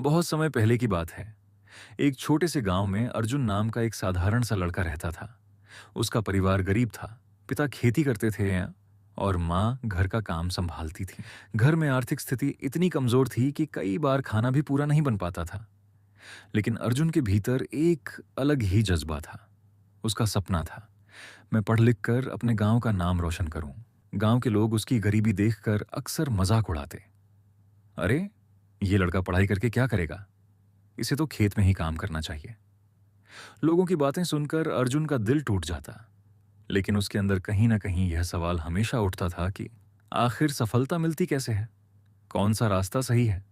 बहुत समय पहले की बात है। एक छोटे से गांव में अर्जुन नाम का एक साधारण सा लड़का रहता था। उसका परिवार गरीब था। पिता खेती करते थे और माँ घर का काम संभालती थी। घर में आर्थिक स्थिति इतनी कमजोर थी कि कई बार खाना भी पूरा नहीं बन पाता था। लेकिन अर्जुन के भीतर एक अलग ही जज्बा था। उसका सपना था, मैं पढ़ लिख कर अपने गांव का नाम रोशन करूं। गांव के लोग उसकी गरीबी देखकर अक्सर मजाक उड़ाते। अरे, ये लड़का पढ़ाई करके क्या करेगा? इसे तो खेत में ही काम करना चाहिए। लोगों की बातें सुनकर अर्जुन का दिल टूट जाता। लेकिन उसके अंदर कहीं ना कहीं यह सवाल हमेशा उठता था कि आखिर सफलता मिलती कैसे है? कौन सा रास्ता सही है?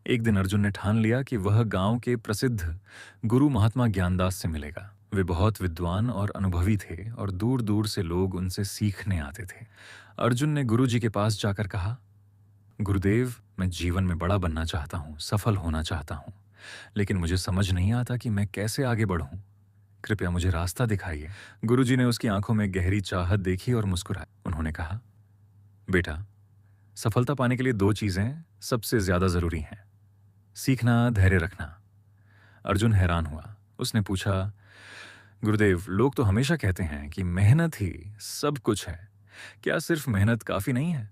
एक दिन अर्जुन ने ठान लिया कि वह गांव के प्रसिद्ध गुरु महात्मा ज्ञानदास से मिलेगा। वे बहुत विद्वान और अनुभवी थे और दूर दूर से लोग उनसे सीखने आते थे। अर्जुन ने गुरु जी के पास जाकर कहा, गुरुदेव, मैं जीवन में बड़ा बनना चाहता हूँ, सफल होना चाहता हूँ, लेकिन मुझे समझ नहीं आता कि मैं कैसे आगे बढ़ूं। कृपया मुझे रास्ता दिखाइए। गुरुजी ने उसकी आंखों में गहरी चाहत देखी और मुस्कुराए। उन्होंने कहा, बेटा, सफलता पाने के लिए दो चीजें सबसे ज्यादा जरूरी हैं, सीखना, धैर्य रखना। अर्जुन हैरान हुआ। उसने पूछा, गुरुदेव, लोग तो हमेशा कहते हैं कि मेहनत ही सब कुछ है। क्या सिर्फ मेहनत काफी नहीं है?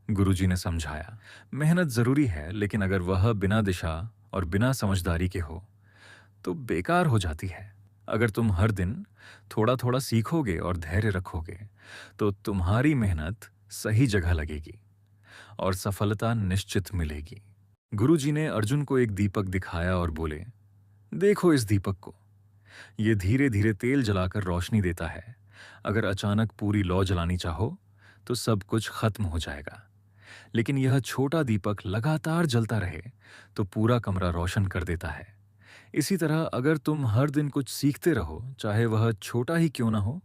गुरुजी ने समझाया, मेहनत जरूरी है, लेकिन अगर वह बिना दिशा और बिना समझदारी के हो तो बेकार हो जाती है। अगर तुम हर दिन थोड़ा थोड़ा सीखोगे और धैर्य रखोगे तो तुम्हारी मेहनत सही जगह लगेगी और सफलता निश्चित मिलेगी। गुरुजी ने अर्जुन को एक दीपक दिखाया और बोले, देखो इस दीपक को, ये धीरे धीरे तेल जलाकर रोशनी देता है। अगर अचानक पूरी लौ जलानी चाहो तो सब कुछ खत्म हो जाएगा, लेकिन यह छोटा दीपक लगातार जलता रहे तो पूरा कमरा रोशन कर देता है। इसी तरह अगर तुम हर दिन कुछ सीखते रहो, चाहे वह छोटा ही क्यों ना हो,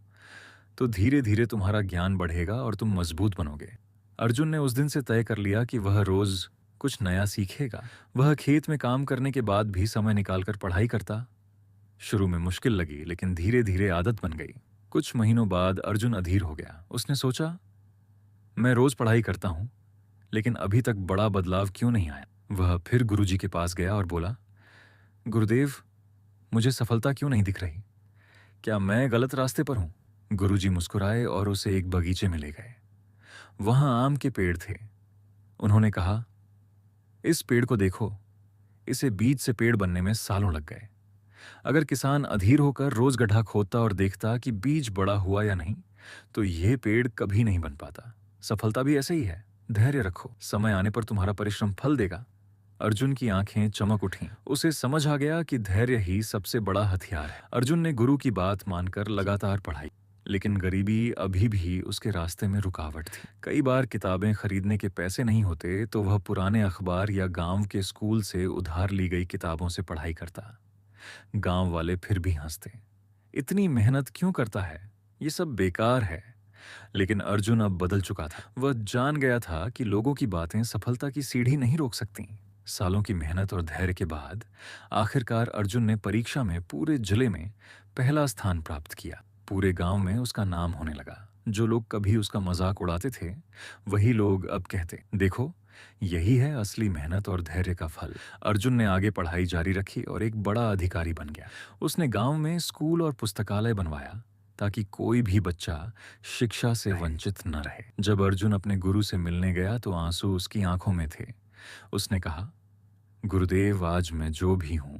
तो धीरे धीरे तुम्हारा ज्ञान बढ़ेगा और तुम मजबूत बनोगे। अर्जुन ने उस दिन से तय कर लिया कि वह रोज कुछ नया सीखेगा। वह खेत में काम करने के बाद भी समय निकालकर पढ़ाई करता। शुरू में मुश्किल लगी, लेकिन धीरे धीरे आदत बन गई। कुछ महीनों बाद अर्जुन अधीर हो गया। उसने सोचा, मैं रोज पढ़ाई करता हूं, लेकिन अभी तक बड़ा बदलाव क्यों नहीं आया? वह फिर गुरुजी के पास गया और बोला, गुरुदेव, मुझे सफलता क्यों नहीं दिख रही? क्या मैं गलत रास्ते पर हूं? गुरुजी मुस्कुराए और उसे एक बगीचे में ले गए। वहां आम के पेड़ थे। उन्होंने कहा, इस पेड़ को देखो, इसे बीज से पेड़ बनने में सालों लग गए। अगर किसान अधीर होकर रोज गड्ढा खोदता और देखता कि बीज बड़ा हुआ या नहीं, तो यह पेड़ कभी नहीं बन पाता। सफलता भी ऐसे ही है। धैर्य रखो, समय आने पर तुम्हारा परिश्रम फल देगा। अर्जुन की आंखें चमक उठीं। उसे समझ आ गया कि धैर्य ही सबसे बड़ा हथियार है। अर्जुन ने गुरु की बात मानकर लगातार पढ़ाई, लेकिन गरीबी अभी भी उसके रास्ते में रुकावट थी। कई बार किताबें खरीदने के पैसे नहीं होते तो वह पुराने अखबार या गांव के स्कूल से उधार ली गई किताबों से पढ़ाई करता। गांव वाले फिर भी हंसते, इतनी मेहनत क्यों करता है, ये सब बेकार है। लेकिन अर्जुन अब बदल चुका था। वह जान गया था कि लोगों की बातें सफलता की सीढ़ी नहीं रोक सकती। सालों की मेहनत और धैर्य के बाद आखिरकार अर्जुन ने परीक्षा में पूरे जिले में पहला स्थान प्राप्त किया। पूरे गांव में उसका नाम होने लगा। जो लोग कभी उसका मजाक उड़ाते थे, वही लोग अब कहते, देखो, यही है असली मेहनत और धैर्य का फल। अर्जुन ने आगे पढ़ाई जारी रखी और एक बड़ा अधिकारी बन गया। उसने गांव में स्कूल और पुस्तकालय बनवाया ताकि कोई भी बच्चा शिक्षा से वंचित न रहे। जब अर्जुन अपने गुरु से मिलने गया तो आंसू उसकी आंखों में थे। उसने कहा, गुरुदेव, आज मैं जो भी हूं,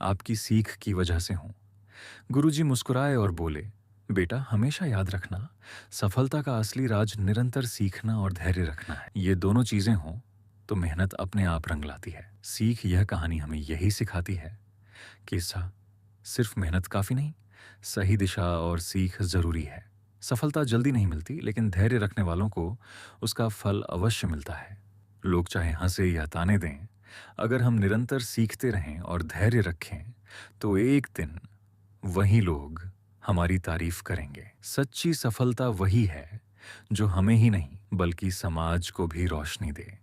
आपकी सीख की वजह से हूं। गुरुजी मुस्कुराए और बोले, बेटा, हमेशा याद रखना, सफलता का असली राज निरंतर सीखना और धैर्य रखना है। ये दोनों चीजें हों तो मेहनत अपने आप रंग लाती है। सीख, यह कहानी हमें यही सिखाती है कि सिर्फ मेहनत काफी नहीं, सही दिशा और सीख जरूरी है। सफलता जल्दी नहीं मिलती, लेकिन धैर्य रखने वालों को उसका फल अवश्य मिलता है। लोग चाहे हंसे या ताने दें, अगर हम निरंतर सीखते रहें और धैर्य रखें तो एक दिन वही लोग हमारी तारीफ करेंगे। सच्ची सफलता वही है जो हमें ही नहीं बल्कि समाज को भी रोशनी दे।